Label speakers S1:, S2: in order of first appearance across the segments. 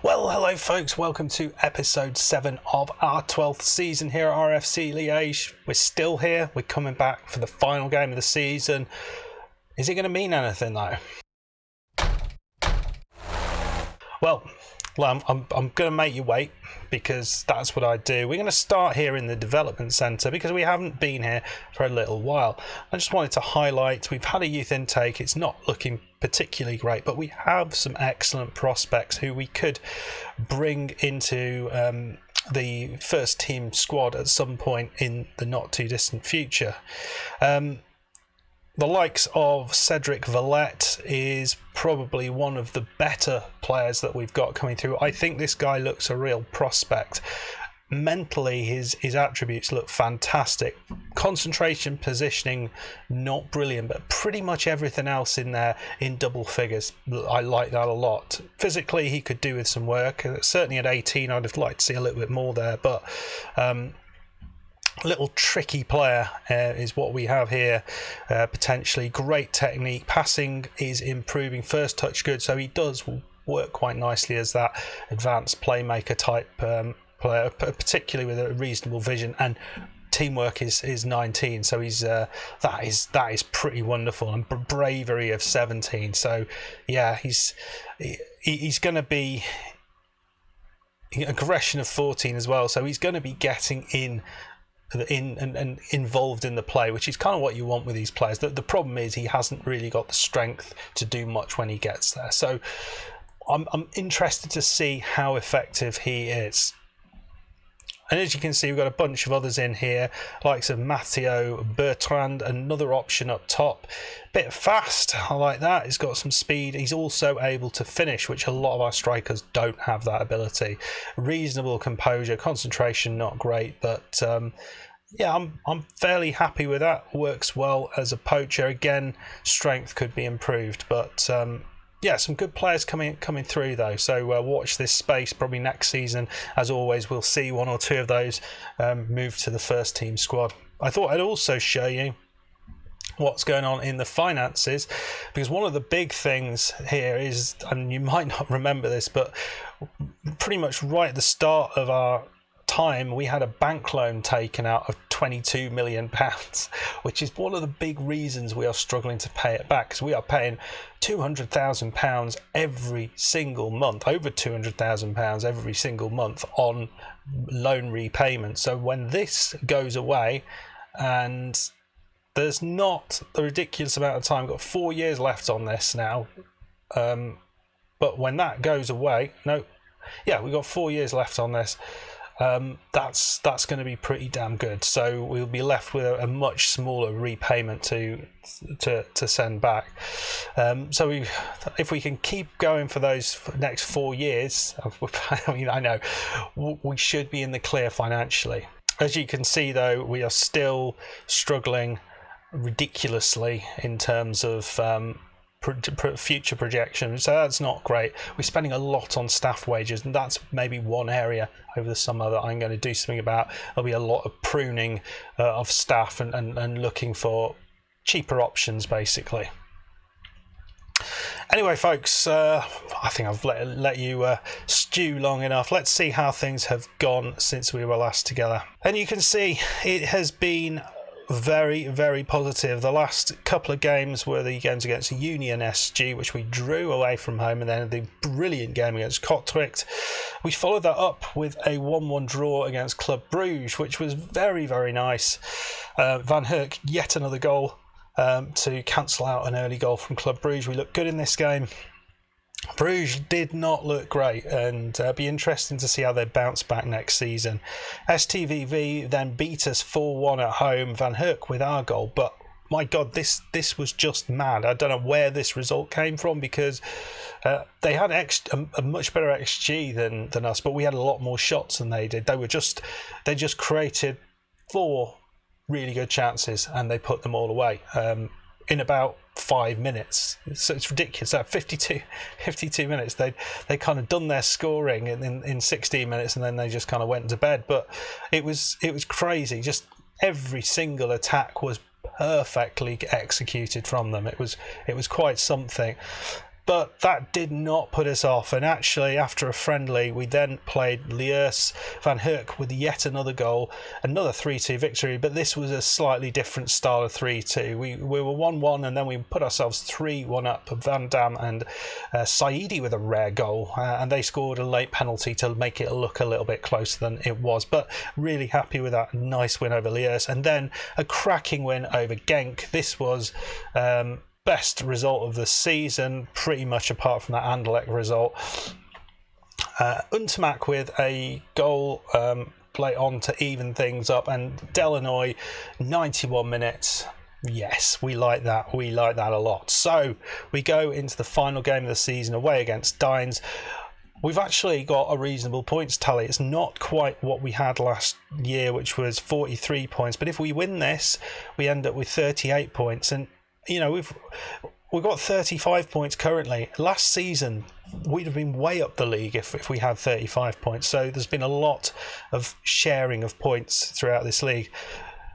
S1: Well, hello folks, welcome to episode 7 of our 12th season here at RFC Liege. We're still here, we're coming back for the final game of the season. Is it going to mean anything though? Well, I'm going to make you wait because that's what I do. We're going to start here in the development centre because we haven't been here for a little while. I just wanted to highlight we've had a youth intake. It's not looking particularly great, but we have some excellent prospects who we could bring into the first team squad at some point in the not too distant future. The likes of Cedric Valette is probably one of the better players that we've got coming through. I think this guy looks a real prospect. Mentally, his attributes look fantastic. Concentration, positioning, not brilliant, but pretty much everything else in there in double figures. I like that a lot. Physically, he could do with some work. Certainly at 18, I'd have liked to see a little bit more there, but little tricky player is what we have here. Potentially great technique, passing is improving, first touch good, so he does work quite nicely as that advanced playmaker type player, particularly with a reasonable vision, and teamwork is 19, so he's that is pretty wonderful, and bravery of 17. So yeah, he's going to be aggression of 14 as well, so he's going to be getting in and involved in the play, which is kind of what you want with these players. The problem is he hasn't really got the strength to do much when he gets there, so I'm interested to see how effective he is. And as you can see, we've got a bunch of others in here, likes of Matteo Bertrand, another option up top. Bit fast, I like that. He's got some speed. He's also able to finish, which a lot of our strikers don't have that ability. Reasonable composure, concentration not great, but yeah, I'm fairly happy with that. Works well as a poacher. Again, strength could be improved, but yeah, some good players coming through though, so watch this space. Probably next season, as always, we'll see one or two of those move to the first team squad. I thought I'd also show you what's going on in the finances, because one of the big things here is, and you might not remember this, but pretty much right at the start of our time we had a bank loan taken out of £22 million, which is one of the big reasons we are struggling to pay it back, because we are paying £200,000 every single month, over £200,000 every single month on loan repayment. So when this goes away, and there's not a ridiculous amount of time, we've got 4 years left on this now, but when that goes away, we've got 4 years left on this. That's going to be pretty damn good. So we'll be left with a much smaller repayment to send back. So if we can keep going for those next 4 years, I mean, I know we should be in the clear financially. As you can see, though, we are still struggling ridiculously in terms of future projections, so that's not great. We're spending a lot on staff wages, and that's maybe one area over the summer that I'm going to do something about. There'll be a lot of pruning of staff and looking for cheaper options, basically. Anyway, folks, I think I've let you stew long enough. Let's see how things have gone since we were last together. And you can see it has been very, very positive. The last couple of games were the games against Union SG, which we drew away from home, and then the brilliant game against Kortrijk. We followed that up with a 1-1 draw against Club Bruges, which was very, very nice. Van Herk, yet another goal to cancel out an early goal from Club Bruges. We looked good in this game. Bruges did not look great, and be interesting to see how they bounce back next season. STVV then beat us 4-1 at home, Van Herk with our goal, but my God, this was just mad. I don't know where this result came from, because they had a much better XG than us, but we had a lot more shots than they did. They just created 4 really good chances, and they put them all away in about 5 minutes. So it's ridiculous. At 52 minutes, they kind of done their scoring in 16 minutes, and then they just kind of went to bed. But it was crazy. Just every single attack was perfectly executed from them. It was quite something. But that did not put us off, and actually after a friendly we then played Liege. Van Herk with yet another goal, another 3-2 victory, but this was a slightly different style of 3-2. We were 1-1 and then we put ourselves 3-1 up. Van Dam and Saidi with a rare goal, and they scored a late penalty to make it look a little bit closer than it was, but really happy with that nice win over Liege. And then a cracking win over Genk. This was best result of the season, pretty much apart from that Anderlecht result. Untermack with a goal late on to even things up, and Delanoy 91 minutes. Yes, we like that. We like that a lot. So we go into the final game of the season away against Dines. We've actually got a reasonable points tally. It's not quite what we had last year, which was 43 points. But if we win this, we end up with 38 points. And you know, we've got 35 points currently. Last season, we'd have been way up the league if we had 35 points. So there's been a lot of sharing of points throughout this league.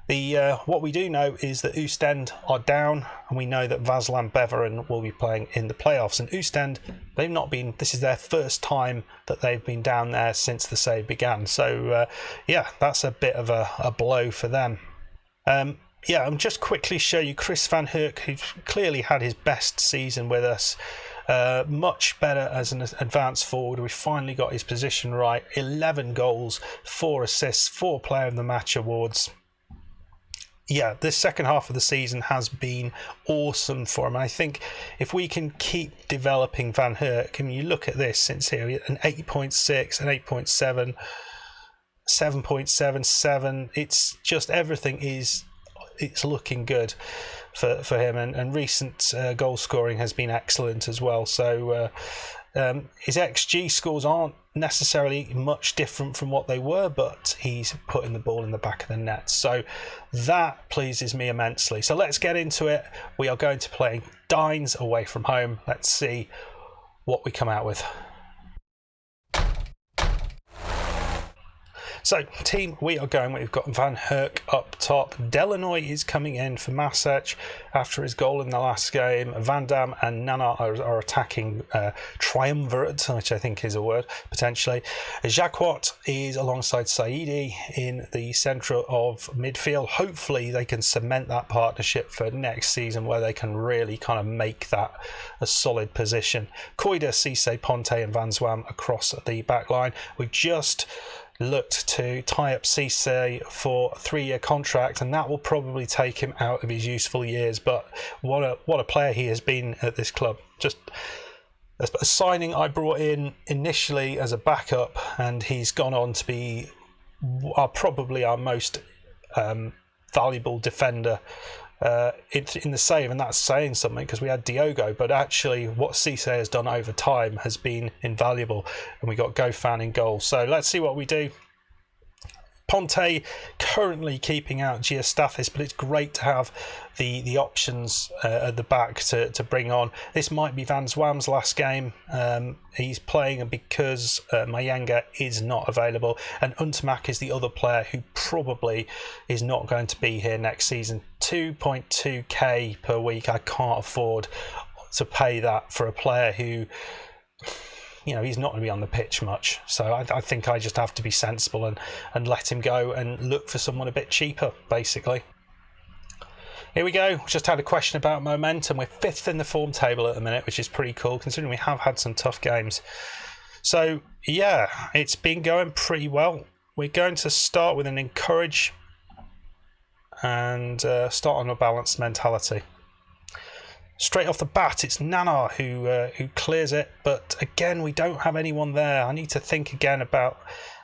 S1: What we do know is that Oostend are down, and we know that Vaslui Beveren will be playing in the playoffs. And Oostend, they've not been. This is their first time that they've been down there since the save began. So yeah, that's a bit of a blow for them. Yeah, I'm just quickly show you Chris Van Herk, who clearly had his best season with us. Much better as an advanced forward. We finally got his position right. 11 goals, 4 assists, 4 Player of the Match awards. Yeah, this second half of the season has been awesome for him. And I think if we can keep developing Van Herk, and you look at this since here, an 8.6, an 8.7, 7.77, it's just everything it's looking good for him, and recent goal scoring has been excellent as well. So his XG scores aren't necessarily much different from what they were, but he's putting the ball in the back of the net, so that pleases me immensely. So let's get into it. We are going to play Dines away from home. Let's see what we come out with. So, team we are going with, we've got Van Herk up top. Delanoy is coming in for Masec after his goal in the last game. Van Dam and Nana are attacking triumvirate, which I think is a word, potentially. Jacquot is alongside Saidi in the centre of midfield. Hopefully they can cement that partnership for next season, where they can really kind of make that a solid position. Koida, Cisse, Ponte and Van Zwam across the back line. We just looked to tie up Cisse for a 3-year contract, and that will probably take him out of his useful years. But what a player he has been at this club. Just a signing I brought in initially as a backup, and he's gone on to be probably our most valuable defender in the save, and that's saying something because we had Diogo, but actually what Cisse has done over time has been invaluable, and we got Gofan in goal. So let's see what we do. Ponte currently keeping out Giastathis, but it's great to have the options at the back to bring on. This might be Van Zwam's last game. He's playing because Mayanga is not available, and Untermack is the other player who probably is not going to be here next season. 2.2k per week. I can't afford to pay that for a player who, you know, he's not going to be on the pitch much. So I think I just have to be sensible and let him go and look for someone a bit cheaper, basically. Here we go. Just had a question about momentum. We're 5th in the form table at the minute, which is pretty cool considering we have had some tough games. So yeah, it's been going pretty well. We're going to start with an encourage and start on a balanced mentality. Straight off the bat, it's Nana who clears it, but again, we don't have anyone there. I need to think again about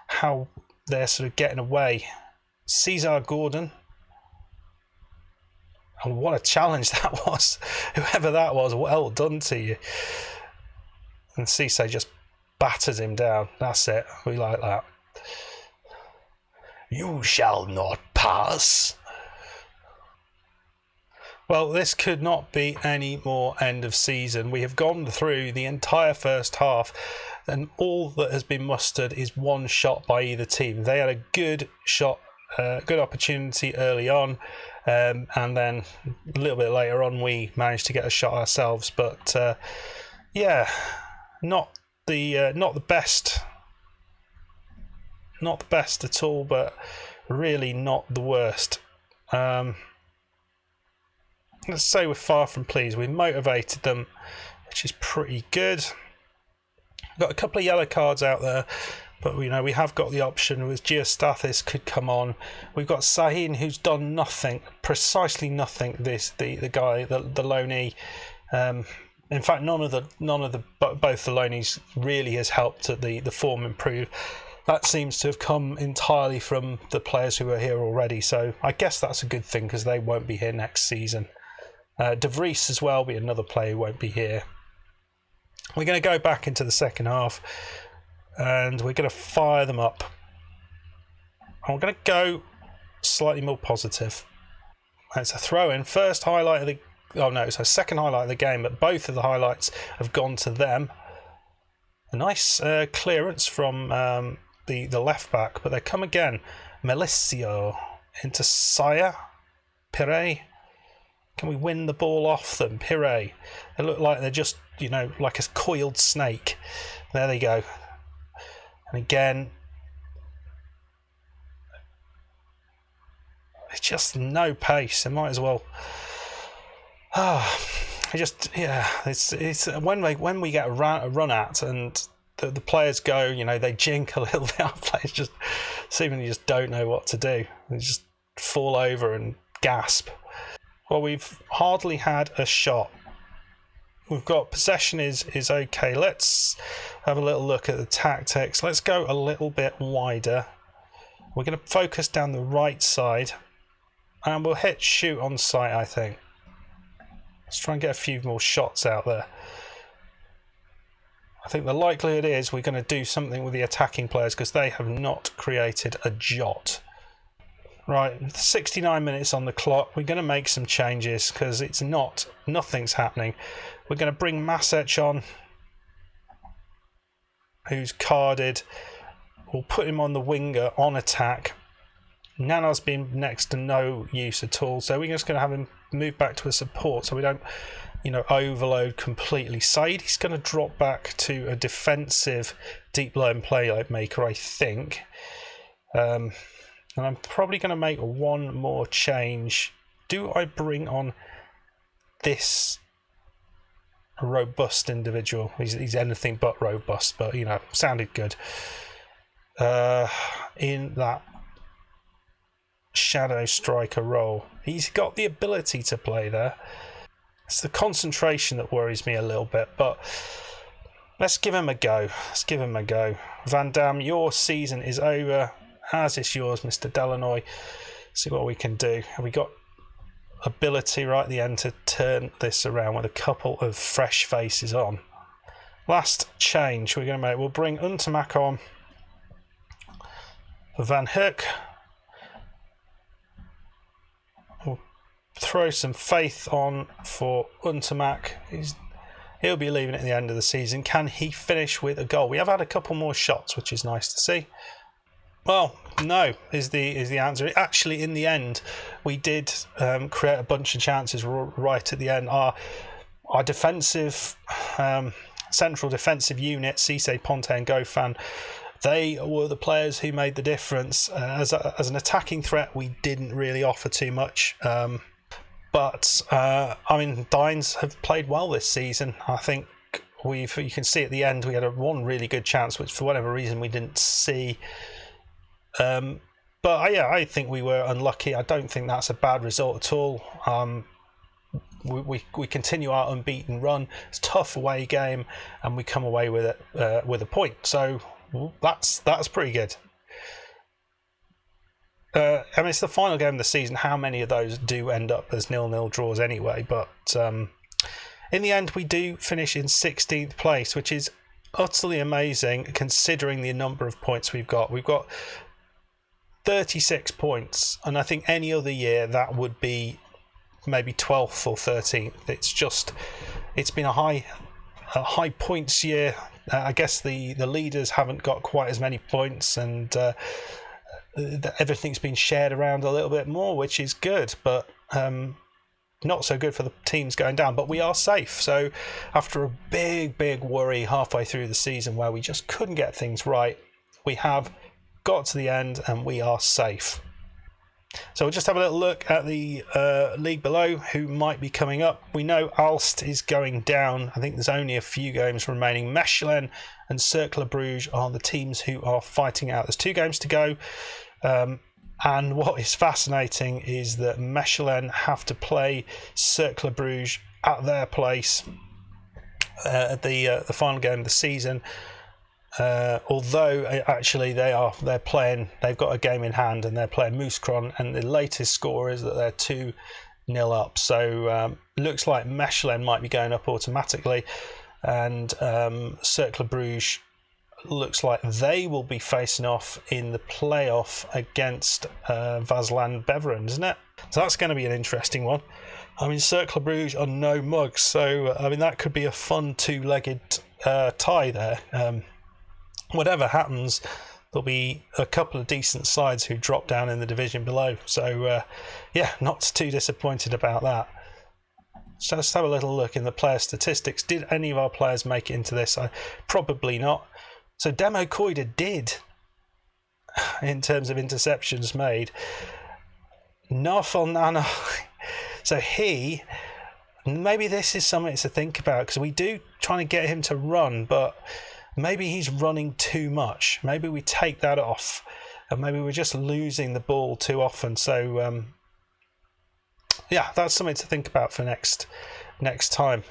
S1: how they're sort of getting away. Cesar Gordon. And what a challenge that was. Whoever that was, well done to you. And Cisse just batters him down. That's it. We like that. You shall not pass. Well, this could not be any more end of season. We have gone through the entire first half, and all that has been mustered is one shot by either team. They had a good shot, good opportunity early on, and then a little bit later on we managed to get a shot ourselves. But yeah, not the best. Not the best at all, but really not the worst. Let's say we're far from pleased. We motivated them, which is pretty good. Got a couple of yellow cards out there, but we have got the option with Geostathis could come on. We've got Sahin, who's done nothing, precisely nothing. The guy, the loanee. In fact, both the loanees really has helped the form improve. That seems to have come entirely from the players who are here already, so I guess that's a good thing because they won't be here next season. De Vries as well, be another player who won't be here. We're going to go back into the second half and we're going to fire them up. I'm going to go slightly more positive. It's a throw-in. First highlight of the... Oh no, it's a second highlight of the game, but both of the highlights have gone to them. A nice clearance from... the left back, but they come again. Melicio into Saya. Pire. Can we win the ball off them? Pire. They look like they're just, like a coiled snake. There they go. And again, it's just no pace. It might as well. It's when we get a run at and the players go, they jink a little bit. Our players just seemingly just don't know what to do. They just fall over and gasp. Well, we've hardly had a shot. We've got possession is okay. Let's have a little look at the tactics. Let's go a little bit wider. We're going to focus down the right side and we'll hit shoot on sight, I think. Let's try and get a few more shots out there. I think the likelihood is we're going to do something with the attacking players because they have not created a jot. Right, 69 minutes on the clock. We're going to make some changes because nothing's happening. We're going to bring Masic on, who's carded. We'll put him on the winger on attack. Nana's been next to no use at all, so we're just going to have him move back to a support so we don't overload completely. Said, he's going to drop back to a defensive deep line playmaker, I think. And I'm probably going to make one more change. Do I bring on this robust individual? He's anything but robust, but sounded good. In that shadow striker role. He's got the ability to play there. It's the concentration that worries me a little bit, but let's give him a go. Van Dam, your season is over, as is yours, Mr. Delanoy. See what we can do. Have we got ability right at the end to turn this around with a couple of fresh faces on? Last change we're going to make. We'll bring Untermack on for Van Hoek. We'll throw some faith on for Untermack. He'll be leaving at the end of the season. Can he finish with a goal? We have had a couple more shots, which is nice to see. Well, no, is the answer. Actually, in the end, we did create a bunch of chances right at the end. Our defensive, central defensive unit, Cisse, Ponte and Gofan, they were the players who made the difference. As an attacking threat, we didn't really offer too much. But Dines have played well this season. I think you can see at the end we had one really good chance, which for whatever reason we didn't see. But I think we were unlucky. I don't think that's a bad result at all. We continue our unbeaten run. It's a tough away game, and we come away with it with a point. So that's pretty good. It's the final game of the season. How many of those do end up as 0-0 draws anyway? But in the end, we do finish in 16th place, which is utterly amazing considering the number of points we've got. We've got 36 points, and I think any other year that would be maybe 12th or 13th. It's been a high points year. I guess the leaders haven't got quite as many points, and everything's been shared around a little bit more, which is good. But not so good for the teams going down, but we are safe. So after a big worry halfway through the season where we just couldn't get things right, we have got to the end and we are safe. So we'll just have a little look at the league below, who might be coming up. We know Aalst is going down. I think there's only a few games remaining. Mechelen and Cercle Bruges are the teams who are fighting out. There's 2 games to go. And what is fascinating is that Mechelen have to play Cercle Bruges at their place at the final game of the season. Although actually they've got a game in hand and they're playing Mouscron, and the latest score is that they're 2-0 up. So looks like Mechelen might be going up automatically, and Cercle Bruges looks like they will be facing off in the playoff against Vaasland Beveren, isn't it? So that's going to be an interesting one. I mean, Cercle Bruges are no mugs, so I mean that could be a fun 2-legged tie there. Whatever happens, there'll be a couple of decent sides who drop down in the division below. So, yeah, not too disappointed about that. So let's have a little look in the player statistics. Did any of our players make it into this? Probably not. So Demo Koida did, in terms of interceptions made. Nafal Nana. So maybe this is something to think about, because we do trying to get him to run, but maybe he's running too much. Maybe we take that off, and maybe we're just losing the ball too often. So yeah, that's something to think about for next time.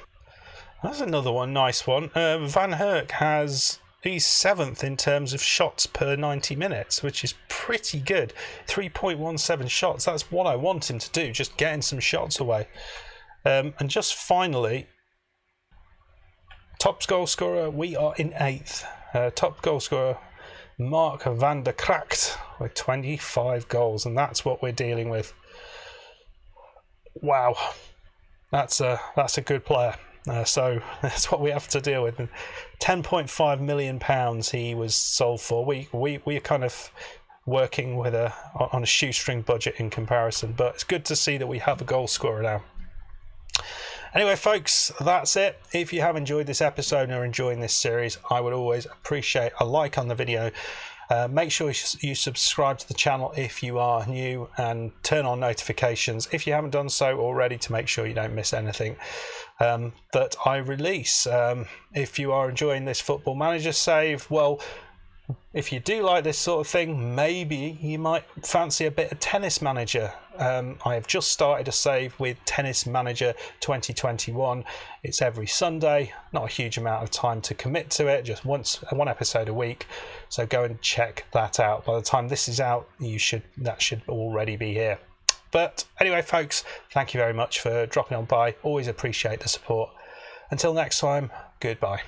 S1: That's another one, nice one. Van Herk he's 7th in terms of shots per 90 minutes, which is pretty good. 3.17 shots. That's what I want him to do, just getting some shots away. And just finally, top goal scorer, we are in 8th. Top goal scorer, Mark van der Kracht, with 25 goals, and that's what we're dealing with. Wow, that's a good player. So that's what we have to deal with. £10.5 million he was sold for. We're kind of working with on a shoestring budget in comparison, but it's good to see that we have a goal scorer now. Anyway, folks, that's it. If you have enjoyed this episode and are enjoying this series, I would always appreciate a like on the video. Make sure you subscribe to the channel if you are new, and turn on notifications if you haven't done so already, to make sure you don't miss anything that I release. If you are enjoying this Football Manager save, well, if you do like this sort of thing, maybe you might fancy a bit of Tennis Manager. I have just started a save with Tennis Manager 2021. It's every Sunday, not a huge amount of time to commit to it, just one episode a week. So go and check that out. By the time this is out, that should already be here. But anyway, folks, thank you very much for dropping on by. Always appreciate the support. Until next time, goodbye.